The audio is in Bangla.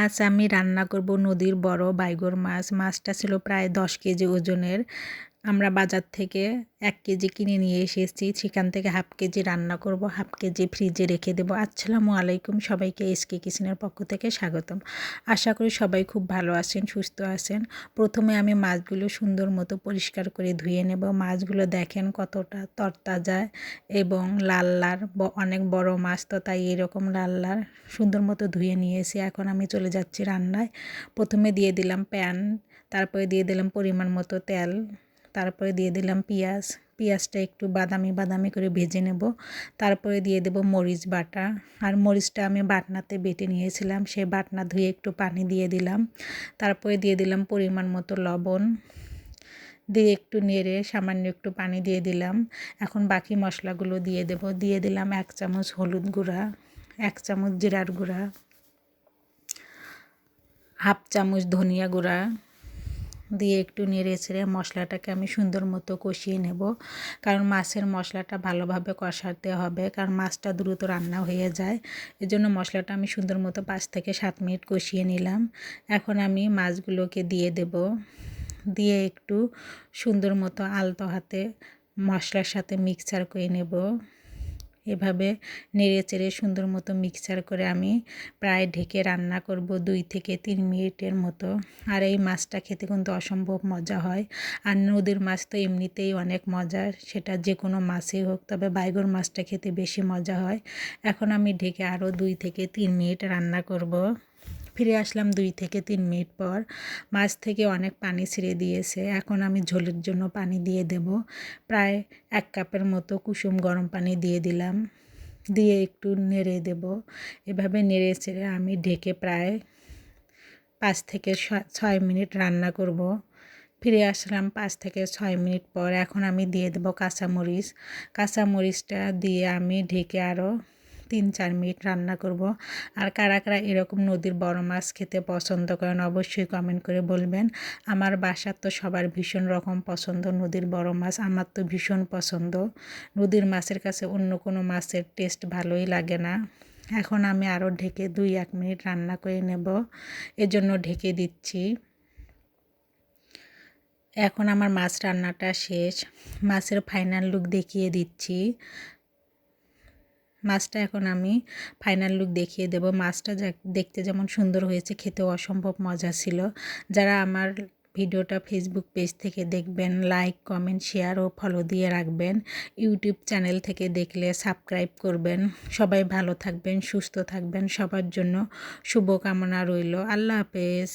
আজ আমি রান্না করব নদীর বড় বাইগর মাছ। মাছটা ছিল প্রায় 10 কেজি ওজনের। আমরা বাজার থেকে 1 কেজি কিনে নিয়ে এসেছি। সেখান থেকে হাফ কেজি রান্না করব, হাফ কেজি ফ্রিজে রেখে দেবো। আসসালামু আলাইকুম, সবাইকে এসকে কিচেনের পক্ষ থেকে স্বাগতম। আশা করি সবাই খুব ভালো আছেন, সুস্থ আছেন। প্রথমে আমি মাছগুলো সুন্দর মতো পরিষ্কার করে ধুয়ে নেব। মাছগুলো দেখেন কতটা তরতাজা এবং লাল লাল, অনেক বড় মাছ তো তাই এরকম লাল লাল সুন্দর মতো ধুয়ে নিয়েছি। এখন আমি চলে যাচ্ছি রান্নায়। প্রথমে দিয়ে দিলাম প্যান, তারপরে দিয়ে দিলাম পরিমাণ মতো তেল, তারপরে দিয়ে দিলাম পেঁয়াজটা একটু বাদামি বাদামি করে ভেজে নেব। তারপরে দিয়ে দেব মরিচ বাটা, আর মরিচটা আমি বাটনাতে বেটে নিয়েছিলাম, সেই বাটনা ধুয়ে একটু পানি দিয়ে দিলাম। তারপরে দিয়ে দিলাম পরিমাণ মতো লবণ, দিয়ে একটু নেড়ে সামান্য একটু পানি দিয়ে দিলাম। এখন বাকি মশলাগুলো দিয়ে দিলাম 1 চামচ হলুদ গুঁড়া, 1 চামচ জিরার গুঁড়া, হাফ চামচ ধনিয়া গুঁড়া দিয়ে একটু নেড়ে ছেড়ে মশলাটাকে আমি সুন্দর মতো কষিয়ে নেব। কারণ মাছের মশলাটা ভালোভাবে কষাতে হবে, কারণ মাছটা দ্রুত রান্না হয়ে যায়। এজন্য মশলাটা আমি সুন্দর মতো 5 থেকে 7 মিনিট কষিয়ে নিলাম। এখন আমি মাছগুলোকে দিয়ে দেব, দিয়ে একটু সুন্দর মতো আলতো হাতে মশলার সাথে মিক্সচার করে নেব। এভাবে নেড়ে চেড়ে সুন্দর মতো মিক্সচার করে আমি প্রায় ঢেকে রান্না করব 2 থেকে 3 মিনিটের মতো। আর এই মাছটা খেতে কিন্তু অসম্ভব মজা হয়। আর নদীর মাছ তো এমনিতেই অনেক মজার, সেটা যে কোনো মাছই হোক, তবে বাইগর মাছটা খেতে বেশি মজা হয়। এখন আমি ঢেকে আরও 2 থেকে 3 মিনিট রান্না করব। ফিরে আসলাম 2 থেকে 3 মিনিট পর। মাছ থেকে অনেক পানি ছেড়ে দিয়েছে। এখন আমি ঝোলের জন্য পানি দিয়ে দেব। প্রায় 1 কাপের মতো কুসুম গরম পানি দিয়ে দিলাম, দিয়ে একটু নেড়ে দেব। এভাবে নেড়ে চেড়ে আমি ঢেকে প্রায় 5 থেকে 6 মিনিট রান্না করব। ফিরে আসলাম 5 থেকে 6 মিনিট পর। এখন আমি দিয়ে দেব কাঁচামরিচ। কাঁচামরিচটা দিয়ে আমি ঢেকে আরও 3-4 মিনিট রান্না করব। আর কারা কারা এরকম নদীর বড় মাছ খেতে পছন্দ করেন অবশ্যই কমেন্ট করে বলবেন। আমার বাসার তো সবার ভীষণ রকম পছন্দ নদীর বড় মাছ, আমার তো ভীষণ পছন্দ। নদীর মাছের কাছে অন্য কোনো মাছের টেস্ট ভালোই লাগে না। এখন আমি আরও ঢেকে 2-1 মিনিট রান্না করে নেব, এজন্য ঢেকে দিচ্ছি। এখন আমার মাছ রান্নাটা শেষ। মাছের ফাইনাল লুক দেখিয়ে দিচ্ছি। মাছটা এখন আমি ফাইনাল লুক দেখিয়ে দেব। মাছটা দেখতে যেমন সুন্দর হয়েছে, খেতেও অসম্ভব মজা ছিল। যারা আমার ভিডিওটা ফেসবুক পেজ থেকে দেখবেন, লাইক কমেন্ট শেয়ার ও ফলো দিয়ে রাখবেন। ইউটিউব চ্যানেল থেকে দেখলে সাবস্ক্রাইব করবেন। সবাই ভালো থাকবেন, সুস্থ থাকবেন, সবার জন্য শুভকামনা রইল। আল্লাহ হাফেজ।